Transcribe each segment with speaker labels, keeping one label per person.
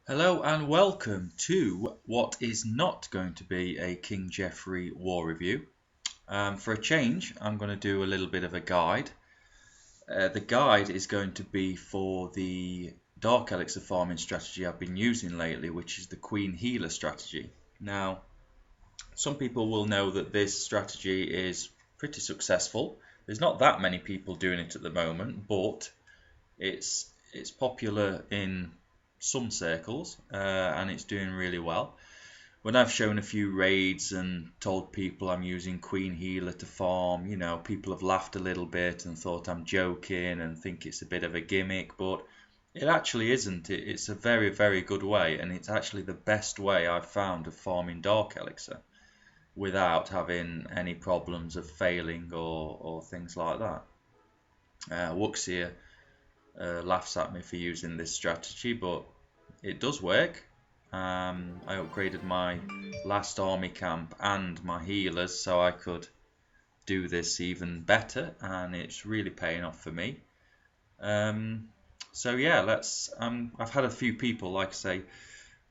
Speaker 1: Hello and welcome to what is not going to be a King Geoffrey war review. For a change, I'm going to do a little bit of a guide. The guide is going to be for the Dark Elixir farming strategy I've been using lately, which is the Queen Healer strategy. Now, some people will know that this strategy is pretty successful. There's not that many people doing it at the moment, but it's popular in some circles, and it's doing really well. When I've shown a few raids and told people I'm using Queen Healer to farm, people have laughed a little bit and thought I'm joking and think it's a bit of a gimmick, but it actually isn't. It's a very, very good way, and it's actually the best way I've found of farming Dark Elixir without having any problems of failing or things like that. Wuxia laughs at me for using this strategy, but it does work. I upgraded my last army camp and my healers so I could do this even better, and it's really paying off for me. So yeah, let's. I've had a few people, like I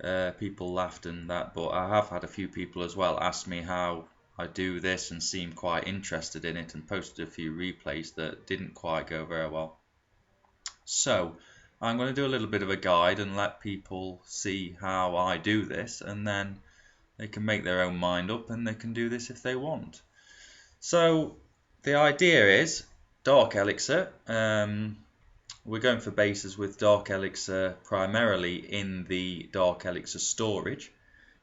Speaker 1: say, people laughed and that, but I have had a few people as well ask me how I do this and seem quite interested in it, and posted a few replays that didn't quite go very well. So I'm going to do a little bit of a guide and let people see how I do this, and then they can make their own mind up and they can do this if they want. So the idea is Dark Elixir. We're going for bases with Dark Elixir primarily in the Dark Elixir storage.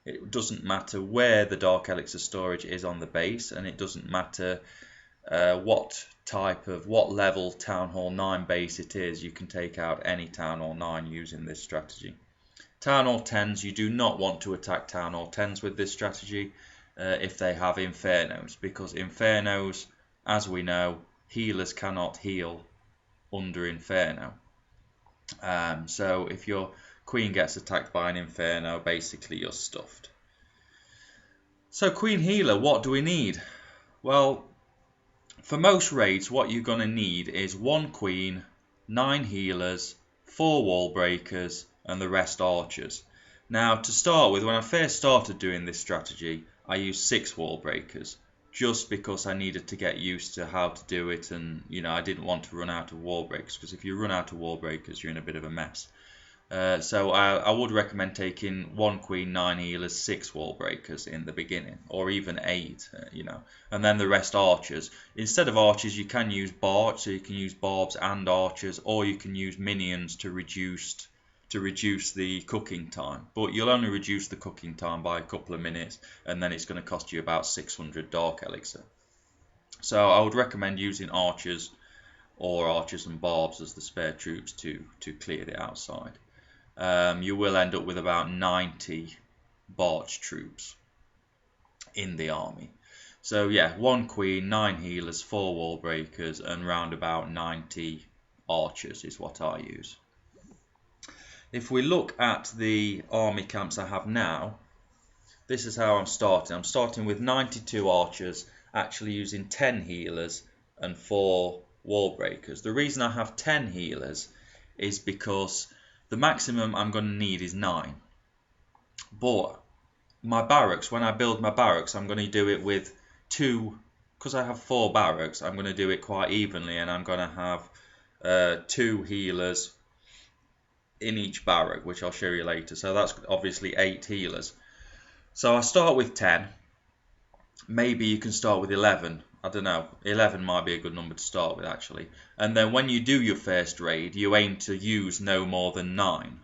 Speaker 1: It doesn't matter where the Dark Elixir storage is on the base, and it doesn't matter what level Town Hall 9 base it is. You can take out any Town Hall 9 using this strategy. Town Hall 10s, you do not want to attack Town Hall 10s with this strategy if they have Infernos, because Infernos, as we know, healers cannot heal under Inferno. So if your queen gets attacked by an Inferno, basically you're stuffed. So Queen Healer, what do we need? Well, for most raids, what you're going to need is 1 queen, 9 healers, 4 wall breakers, and the rest archers. Now, to start with, when I first started doing this strategy, I used 6 wall breakers, just because I needed to get used to how to do it, and I didn't want to run out of wall breakers, because if you run out of wall breakers, you're in a bit of a mess. So I would recommend taking 1 queen, 9 healers, 6 wall breakers in the beginning, or even 8, and then the rest archers. Instead of archers, you can use barbs, so you can use barbs and archers, or you can use minions to reduce the cooking time. But you'll only reduce the cooking time by a couple of minutes, and then it's going to cost you about 600 Dark Elixir. So I would recommend using archers or archers and barbs as the spare troops to clear the outside. You will end up with about 90 Barch troops in the army. So yeah, 1 queen, 9 healers, 4 wall breakers, and round about 90 archers is what I use. If we look at the army camps I have now, this is how I'm starting. I'm starting with 92 archers, actually using 10 healers and 4 wall breakers. The reason I have 10 healers is because the maximum I'm going to need is 9. But my barracks, when I build my barracks, I'm going to do it with 2, because I have 4 barracks, I'm going to do it quite evenly, and I'm going to have 2 healers in each barrack, which I'll show you later. So that's obviously 8 healers. So I start with 10. Maybe you can start with 11. I don't know. 11 might be a good number to start with, actually. And then when you do your first raid, you aim to use no more than 9.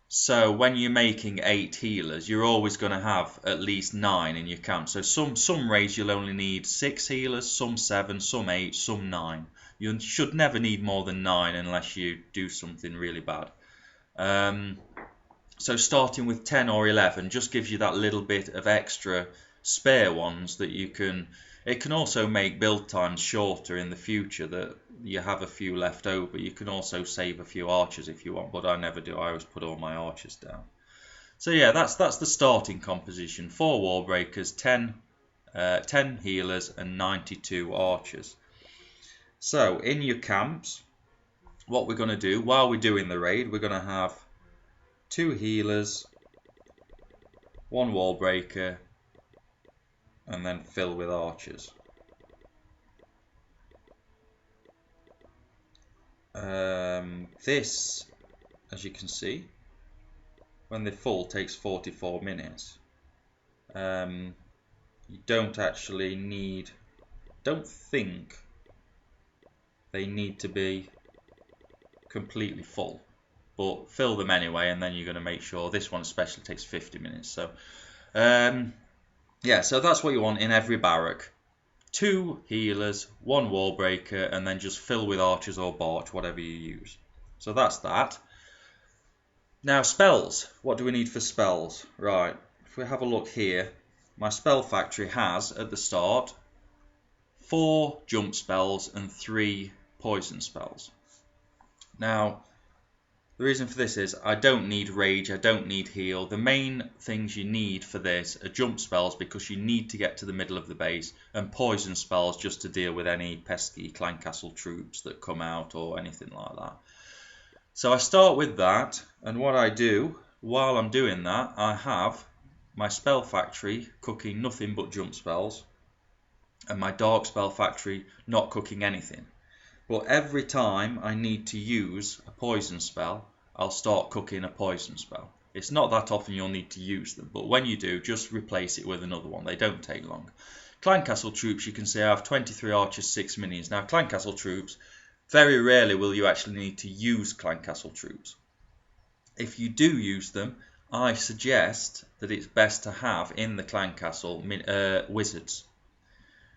Speaker 1: So when you're making 8 healers, you're always going to have at least 9 in your camp. So some raids you'll only need 6 healers, some 7, some 8, some 9. You should never need more than 9 unless you do something really bad. So starting with 10 or 11 just gives you that little bit of extra spare ones that you can. It can also make build times shorter in the future, that you have a few left over. You can also save a few archers if you want, but I never do. I always put all my archers down. So yeah, that's the starting composition. 4 wall breakers, 10 healers, and 92 archers. So in your camps, what we're going to do while we're doing the raid, we're going to have 2 healers, 1 wall breaker, and then fill with archers. This, as you can see, when they're full, takes 44 minutes. You don't actually need, don't think they need to be completely full, but fill them anyway, and then you're going to make sure. This one especially takes 50 minutes. So yeah, so that's what you want in every barrack. 2 healers, 1 wall breaker, and then just fill with archers or barch, whatever you use. So that's that. Now spells. What do we need for spells? Right, if we have a look here, my spell factory has at the start 4 jump spells and 3 poison spells. Now the reason for this is I don't need rage, I don't need heal. The main things you need for this are jump spells because you need to get to the middle of the base, and poison spells just to deal with any pesky clan castle troops that come out or anything like that. So I start with that, and what I do while I'm doing that, I have my spell factory cooking nothing but jump spells and my dark spell factory not cooking anything. But every time I need to use a poison spell, I'll start cooking a poison spell. It's not that often you'll need to use them, but when you do, just replace it with another one. They don't take long. Clan Castle troops, you can see I have 23 archers, 6 minions. Now Clan Castle troops, very rarely will you actually need to use Clan Castle troops. If you do use them, I suggest that it's best to have in the Clan Castle wizards.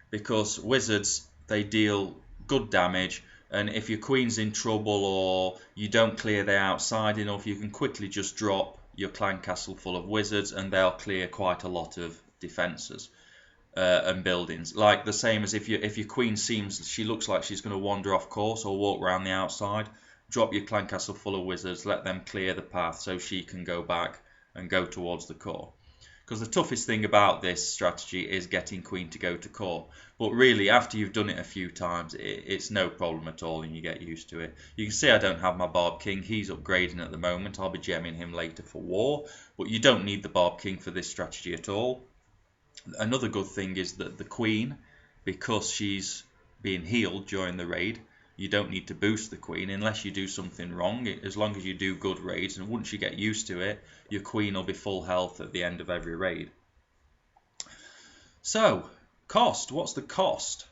Speaker 1: Because wizards, they deal good damage, and if your queen's in trouble or you don't clear the outside enough, you can quickly just drop your clan castle full of wizards and they'll clear quite a lot of defences and buildings. Like the same as if your queen she looks like she's going to wander off course or walk around the outside, drop your clan castle full of wizards, let them clear the path so she can go back and go towards the core. Because the toughest thing about this strategy is getting queen to go to core. But really, after you've done it a few times, it's no problem at all and you get used to it. You can see I don't have my Barb King. He's upgrading at the moment. I'll be gemming him later for war. But you don't need the Barb King for this strategy at all. Another good thing is that the queen, because she's being healed during the raid, you don't need to boost the queen unless you do something wrong. As long as you do good raids, and once you get used to it, your queen will be full health at the end of every raid. So, cost. What's the cost?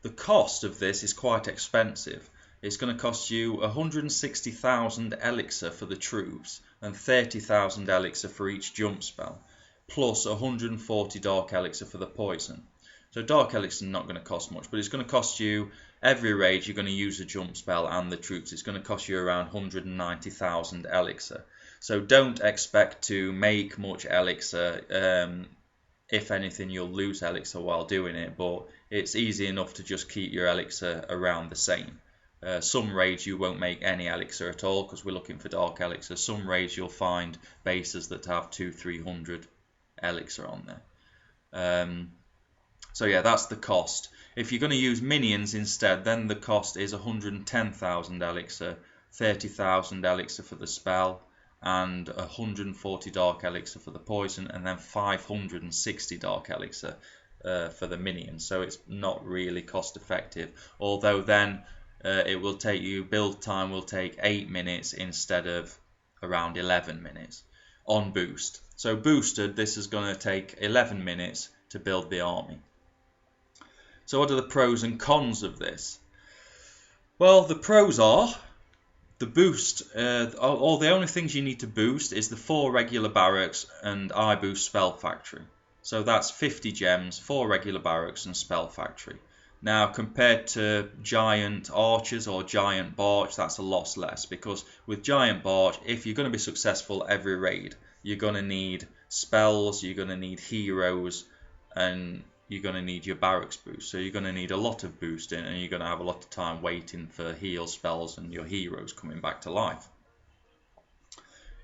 Speaker 1: The cost of this is quite expensive. It's going to cost you 160,000 elixir for the troops and 30,000 elixir for each jump spell, plus 140 dark elixir for the poison. So dark elixir is not going to cost much, but it's going to cost you, every raid you're going to use a jump spell and the troops, it's going to cost you around 190,000 elixir. So don't expect to make much elixir. If anything, you'll lose elixir while doing it, but it's easy enough to just keep your elixir around the same. Some raids you won't make any elixir at all because we're looking for dark elixir. Some raids you'll find bases that have 200-300 elixir on there. So yeah, that's the cost. If you're going to use minions instead, then the cost is 110,000 elixir, 30,000 elixir for the spell, and 140 dark elixir for the poison, and then 560 dark elixir for the minions. So it's not really cost effective, although then it will take you, build time will take 8 minutes instead of around 11 minutes on boost. So boosted, this is going to take 11 minutes to build the army. So what are the pros and cons of this? Well, the pros are the boost. All the only things you need to boost is the 4 regular barracks and I boost spell factory. So that's 50 gems, 4 regular barracks and spell factory. Now compared to giant archers or giant barge, that's a lot less, because with giant barge, if you're going to be successful every raid, you're going to need spells, you're going to need heroes, and you're going to need your barracks boost. So you're going to need a lot of boosting, and you're going to have a lot of time waiting for heal spells and your heroes coming back to life.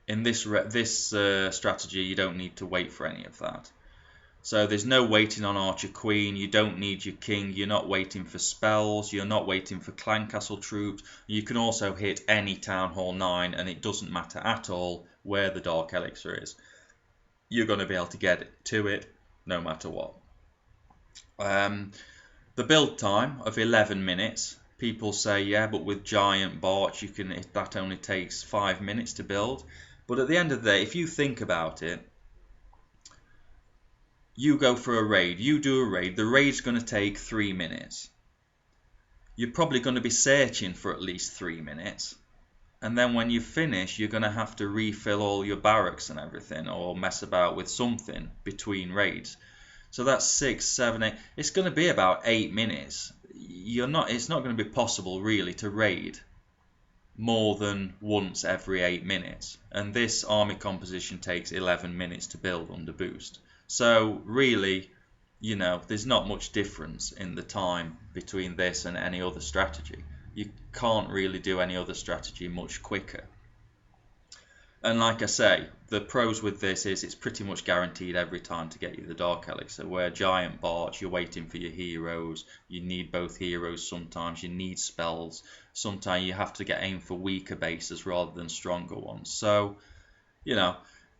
Speaker 1: In this strategy, you don't need to wait for any of that. So there's no waiting on Archer Queen, you don't need your king, you're not waiting for spells, you're not waiting for Clan Castle troops. You can also hit any Town Hall 9 and it doesn't matter at all where the Dark Elixir is. You're going to be able to get to it no matter what. The build time of 11 minutes. People say, yeah, but with Giant Barch, that only takes 5 minutes to build. But at the end of the day, if you think about it, you go for a raid, you do a raid, the raid's going to take 3 minutes. You're probably going to be searching for at least 3 minutes. And then when you finish, you're going to have to refill all your barracks and everything, or mess about with something between raids. So that's 6, 7, 8. It's going to be about 8 minutes. It's not going to be possible really to raid more than once every 8 minutes. And this army composition takes 11 minutes to build under boost. So really, there's not much difference in the time between this and any other strategy. You can't really do any other strategy much quicker. And like I say, the pros with this is it's pretty much guaranteed every time to get you the Dark Elixir, where Giant Barch, you're waiting for your heroes, you need both heroes sometimes, you need spells, sometimes you have to get aim for weaker bases rather than stronger ones. So,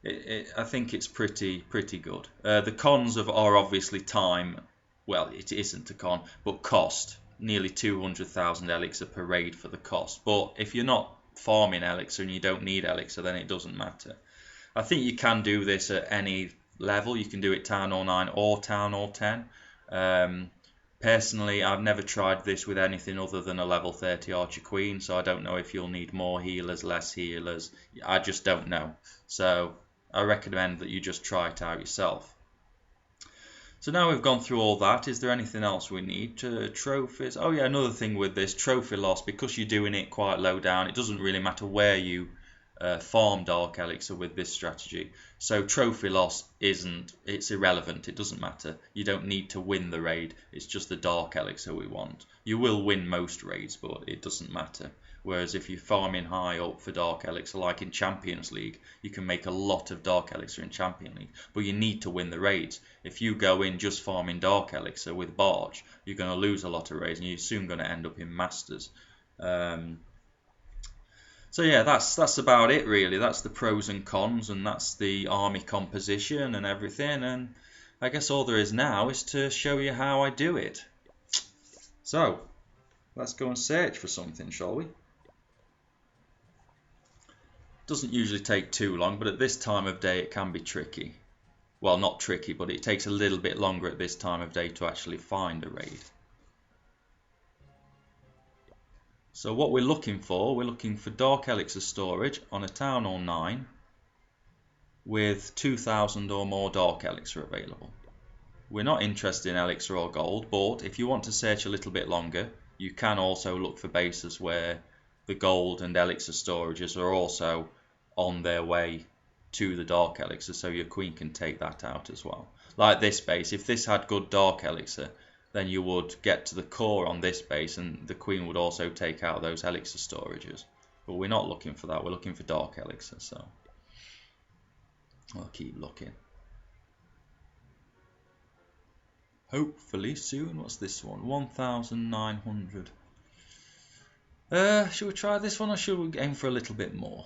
Speaker 1: I think it's pretty good. The cons are obviously time. Well, it isn't a con, but cost. Nearly 200,000 elixir per raid for the cost. But if you're not farming elixir and you don't need elixir, then it doesn't matter. I think you can do this at any level. You can do it Town Hall 9 or Town Hall 10. Personally, I've never tried this with anything other than a level 30 Archer Queen, so I don't know if you'll need more healers, less healers. I just don't know. So I recommend that you just try it out yourself. So now we've gone through all that, is there anything else we need? Trophies. Oh yeah, another thing with this, trophy loss, because you're doing it quite low down, it doesn't really matter where you farm Dark Elixir with this strategy. So trophy loss it's irrelevant, it doesn't matter. You don't need to win the raid, it's just the Dark Elixir we want. You will win most raids, but it doesn't matter. Whereas if you're farming high up for Dark Elixir, like in Champions League, you can make a lot of Dark Elixir in Champions League, but you need to win the raids. If you go in just farming Dark Elixir with Barge, you're going to lose a lot of raids, and you're soon going to end up in Masters. So yeah, that's about it really. That's the pros and cons, and that's the army composition and everything. And I guess all there is now is to show you how I do it. So let's go and search for something, shall we? Doesn't usually take too long, but at this time of day it can be tricky. Well, not tricky, but it takes a little bit longer at this time of day to actually find a raid. So what we're looking for Dark Elixir storage on a Town Hall 9 with 2,000 or more Dark Elixir available. We're not interested in Elixir or Gold, but if you want to search a little bit longer, you can also look for bases where the Gold and Elixir storages are also on their way to the Dark Elixir, so your Queen can take that out as well. Like this base, if this had good Dark Elixir, then you would get to the core on this base and the Queen would also take out those Elixir storages. But we're not looking for that, we're looking for Dark Elixir, so I'll keep looking. Hopefully soon. What's this one? 1,900. Should we try this one or should we aim for a little bit more?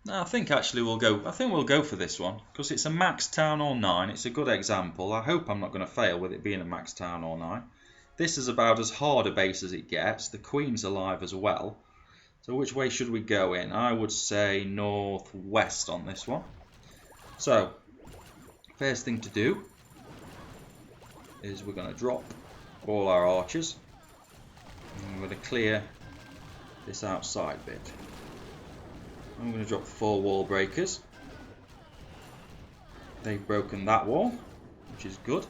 Speaker 1: No, I think actually we'll go for this one because it's a max Town Hall 9. It's a good example. I hope I'm not going to fail with it being a max Town Hall 9. This is about as hard a base as it gets. The Queen's alive as well. So which way should we go in? I would say northwest on this one. So first thing to do is we're going to drop all our archers. And we're going to clear this outside bit. I'm going to drop 4 wall breakers. They've broken that wall, which is good.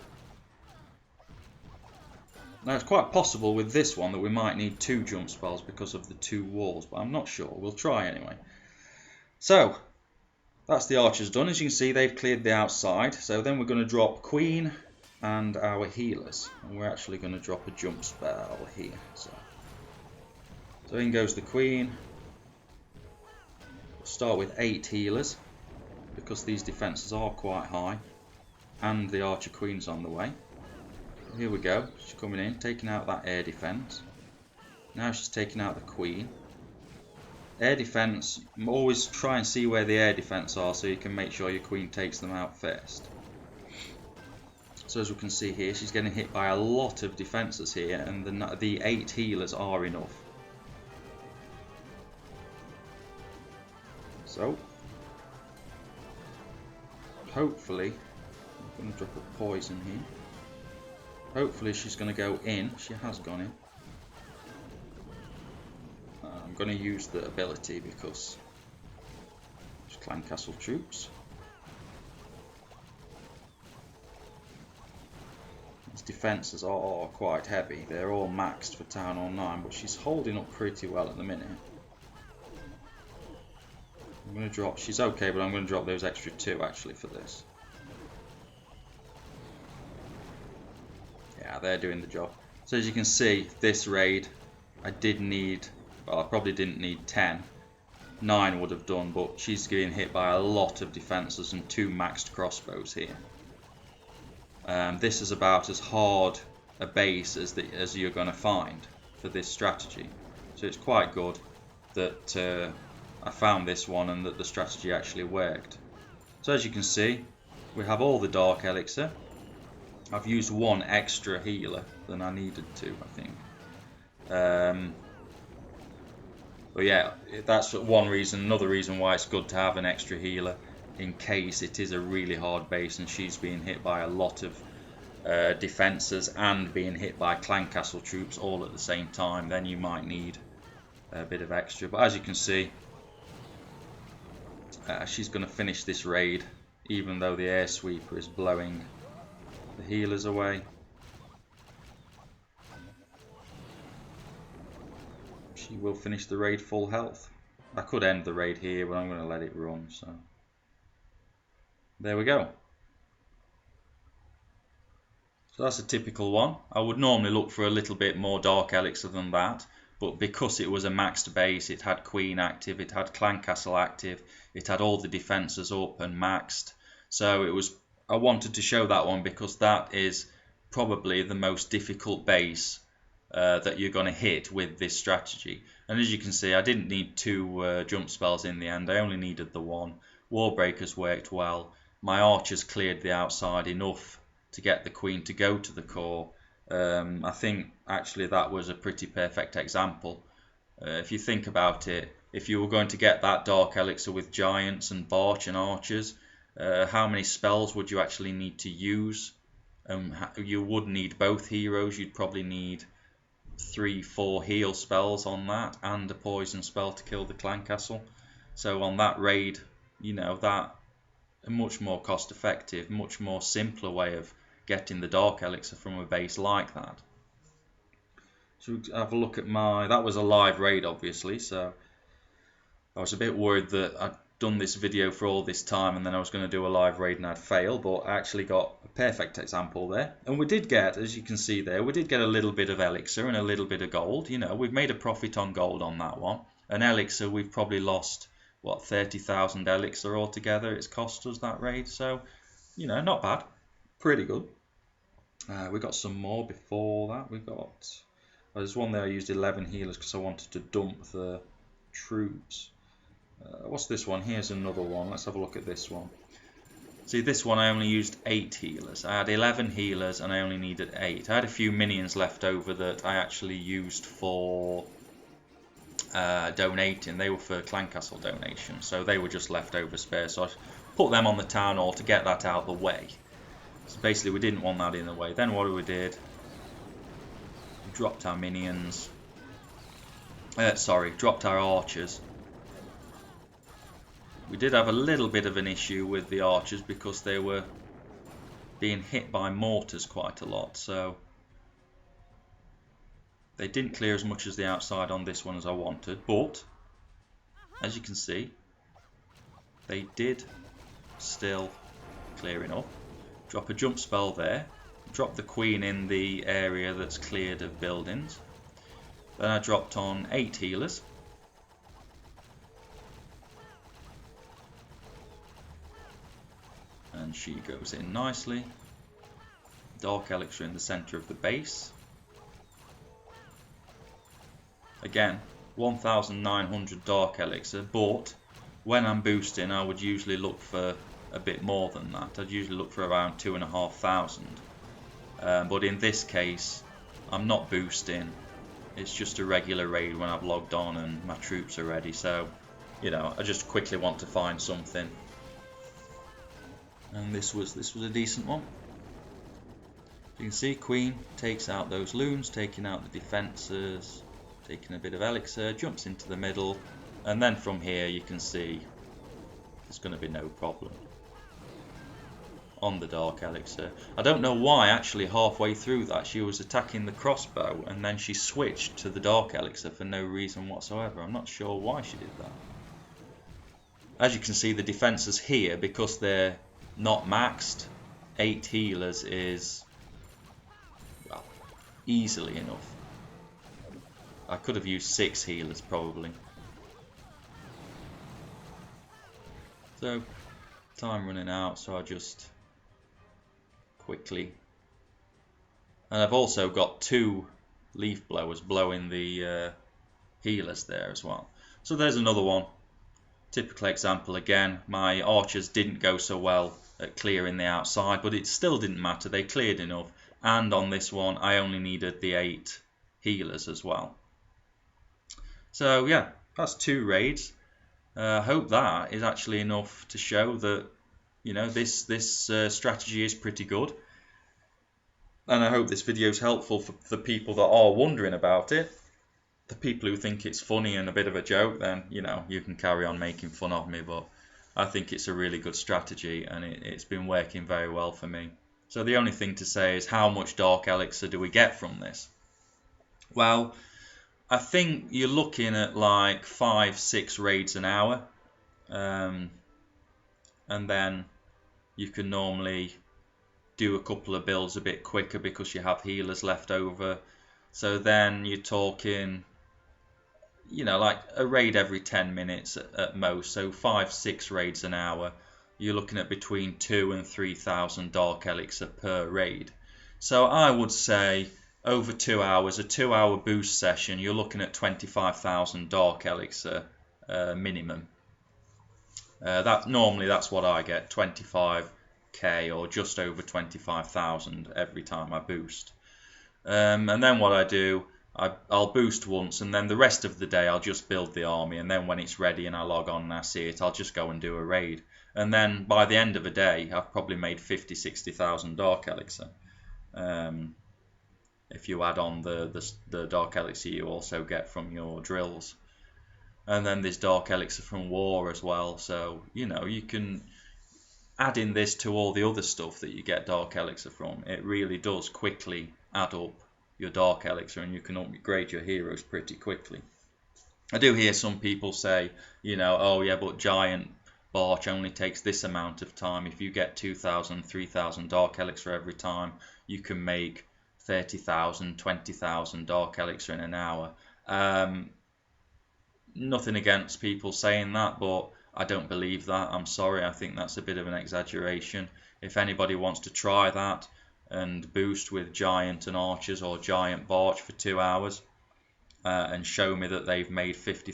Speaker 1: Now it's quite possible with this one that we might need 2 jump spells because of the 2 walls, but I'm not sure. We'll try anyway. So that's the archers done. As you can see, they've cleared the outside. So then we're going to drop Queen and our healers, and we're actually going to drop a jump spell here. So in goes the Queen. start with 8 healers because these defences are quite high and the Archer Queen's on the way. Here we go, she's coming in, taking out that air defence. Now she's taking out the Queen. Air defence, always try and see where the air defence are so you can make sure your Queen takes them out first. So as we can see here, she's getting hit by a lot of defences here, and the 8 healers are enough. So, hopefully, I'm going to drop a poison here. Hopefully she's going to go in. She has gone in. I'm going to use the ability because it's Clan Castle troops. These defences are quite heavy. They're all maxed for Town Hall 9, but she's holding up pretty well at the minute. I'm going to drop, she's okay, but I'm going to drop those extra 2 actually for this. Yeah, they're doing the job. So as you can see, this raid, I did need, well, I probably didn't need 10. 9 would have done, but she's getting hit by a lot of defences and 2 maxed crossbows here. This is about as hard a base as you're going to find for this strategy. So it's quite good that I found this one and that the strategy actually worked. So as you can see, we have all the Dark Elixir. I've used 1 extra healer than I needed to, I think. But yeah, that's one reason. Another reason why it's good to have an extra healer in case it is a really hard base and she's being hit by a lot of defences and being hit by Clan Castle troops all at the same time. Then you might need a bit of extra. But as you can see, she's going to finish this raid even though the air sweeper is blowing the healers away. She will finish the raid full health. I could end the raid here, but I'm going to let it run. So there we go. So that's a typical one. I would normally look for a little bit more Dark Elixir than that, but because it was a maxed base, it had Queen active, it had Clan Castle active, it had all the defences up and maxed. So it was, I wanted to show that one because that is probably the most difficult base that you're going to hit with this strategy. And as you can see, I didn't need 2 jump spells in the end. I only needed the 1. Warbreakers worked well. My archers cleared the outside enough to get the Queen to go to the core. I think actually that was a pretty perfect example. If you think about it, if you were going to get that Dark Elixir with giants and Barch and archers, how many spells would you actually need to use? You would need both heroes. You'd probably need 3-4 heal spells on that and a poison spell to kill the Clan Castle. So on that raid, you know, that a much more cost effective, much more simpler way of getting the Dark Elixir from a base like that. So we'll have a look at that was a live raid obviously, so I was a bit worried that I'd done this video for all this time and then I was going to do a live raid and I'd fail, but I actually got a perfect example there. And we did get, as you can see there, we did get a little bit of elixir and a little bit of gold. You know, we've made a profit on gold on that one. An elixir, we've probably lost, what, 30,000 elixir altogether it's cost us that raid. So, you know, not bad. Pretty good. We got some more before that. We got, there's one there I used 11 healers because I wanted to dump the troops. What's this one? Here's another one. Let's have a look at this one. See, this one I only used 8 healers. I had 11 healers and I only needed 8. I had a few minions left over that I actually used for donating. They were for Clan Castle donation, so they were just leftover spares. So I put them on the town hall to get that out of the way. So basically we didn't want that in the way. Then what we did, we dropped our minions. Dropped our archers. We did have a little bit of an issue with the archers because they were being hit by mortars quite a lot, so they didn't clear as much as the outside on this one as I wanted, but as you can see, they did still clear enough. Drop a jump spell there, drop the Queen in the area that's cleared of buildings. Then I dropped on 8 healers. and she goes in nicely. Dark Elixir in the center of the base. Again, 1900 Dark Elixir, but when I'm boosting I would usually look for a bit more than that. I'd usually look for around 2500. But in this case I'm not boosting, it's just a regular raid when I've logged on and my troops are ready, so you know, I just quickly want to find something. And this was a decent one. You can see Queen takes out those loons, taking out the defences, taking a bit of Elixir, jumps into the middle, and then from here you can see there's going to be no problem on the Dark Elixir. I don't know why actually halfway through that she was attacking the crossbow and then she switched to the Dark Elixir for no reason whatsoever. I'm not sure why she did that. As you can see, the defences here, because they're not maxed, 8 healers is, well, easily enough. I could have used 6 healers probably. So, time running out, so I just quickly. And I've also got 2 leaf blowers blowing the healers there as well. So there's another one. Typical example again. My archers didn't go so well at clearing the outside, but it still didn't matter. They cleared enough. And on this one, I only needed the 8 healers as well. So yeah, that's 2 raids. I hope that is actually enough to show that, you know, this strategy is pretty good. And I hope this video is helpful for the people that are wondering about it. The people who think it's funny and a bit of a joke, then, you know, you can carry on making fun of me, but I think it's a really good strategy and it's been working very well for me. So the only thing to say is, how much Dark Elixir do we get from this? Well, I think you're looking at like 5-6 raids an hour, and then you can normally do a couple of builds a bit quicker because you have healers left over. So then you're talking, you know, like a raid every 10 minutes at most, so 5-6 raids an hour. You're looking at between 2,000 and 3,000 Dark Elixir per raid. So I would say over 2 hours, a 2-hour boost session, you're looking at 25,000 Dark Elixir minimum. Normally that's what I get, 25k or just over 25,000 every time I boost. And then what I do, I'll boost once, and then the rest of the day I'll just build the army, and then when it's ready and I log on and I see it, I'll just go and do a raid. And then by the end of the day, I've probably made 50-60,000 Dark Elixir. If you add on the Dark Elixir you also get from your drills. And then there's Dark Elixir from war as well, so, you know, you can add in this to all the other stuff that you get Dark Elixir from. It really does quickly add up your Dark Elixir, and you can upgrade your heroes pretty quickly. I do hear some people say, you know, oh yeah, but Giant Barch only takes this amount of time. If you get 2,000, 3,000 Dark Elixir every time, you can make 30,000, 20,000 Dark Elixir in an hour. Nothing against people saying that, but I don't believe that. I'm sorry, I think that's a bit of an exaggeration. If anybody wants to try that and boost with Giant and Archers or Giant Barch for 2 hours, and show me that they've made 60,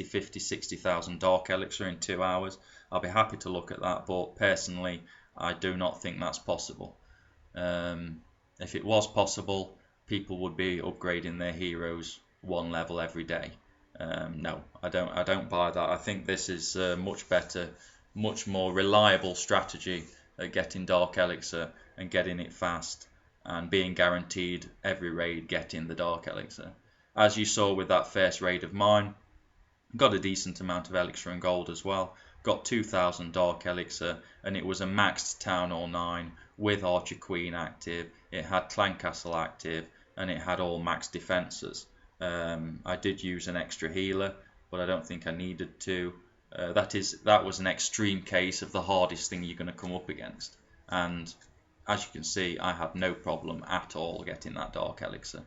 Speaker 1: 50, 60,000 Dark Elixir in 2 hours, I'll be happy to look at that. But personally, I do not think that's possible. If it was possible, people would be upgrading their heroes 1 level every day. No, I don't buy that. I think this is a much better, much more reliable strategy at getting Dark Elixir and getting it fast and being guaranteed every raid getting the Dark Elixir. As you saw with that first raid of mine, got a decent amount of Elixir and gold as well. Got 2,000 Dark Elixir, and it was a maxed Town Hall 9 with Archer Queen active. It had Clan Castle active, and it had all maxed defences. I did use an extra healer, but I don't think I needed to. That was an extreme case of the hardest thing you're going to come up against, and as you can see, I had no problem at all getting that Dark Elixir.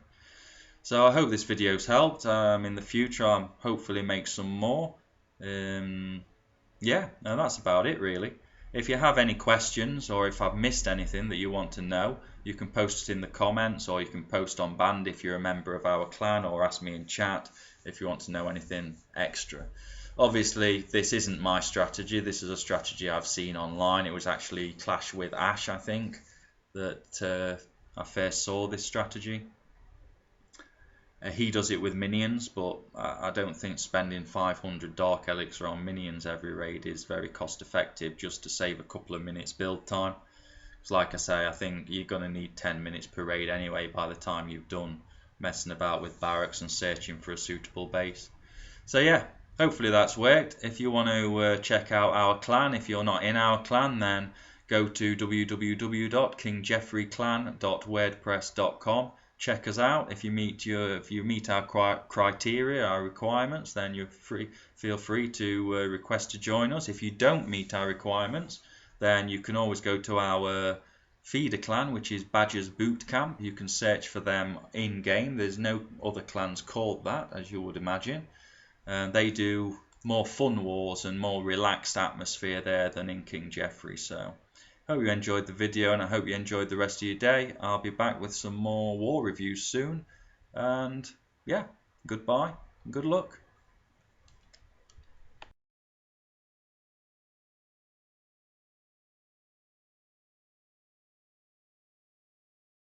Speaker 1: So I hope this video's helped. In the future I'll hopefully make some more. Yeah, no, that's about it really. If you have any questions, or if I've missed anything that you want to know, you can post it in the comments, or you can post on Band if you're a member of our clan, or ask me in chat if you want to know anything extra. Obviously, this isn't my strategy. This is a strategy I've seen online. It was actually Clash with Ash, I think, that I first saw this strategy. He does it with minions, but I don't think spending 500 Dark Elixir on minions every raid is very cost effective just to save a couple of minutes build time. Because like I say, I think you're going to need 10 minutes per raid anyway by the time you've done messing about with barracks and searching for a suitable base. So yeah, hopefully that's worked. If you want to check out our clan, if you're not in our clan, then go to www.kingjeffreyclan.wordpress.com. Check us out. If you meet our criteria, our requirements, then feel free to request to join us. If you don't meet our requirements, then you can always go to our feeder clan, which is Badger's Boot Camp. You can search for them in game. There's no other clans called that, as you would imagine. They do more fun wars and more relaxed atmosphere there than in King Jeffrey. So hope you enjoyed the video, and I hope you enjoyed the rest of your day. I'll be back with some more war reviews soon. And yeah, goodbye and good luck.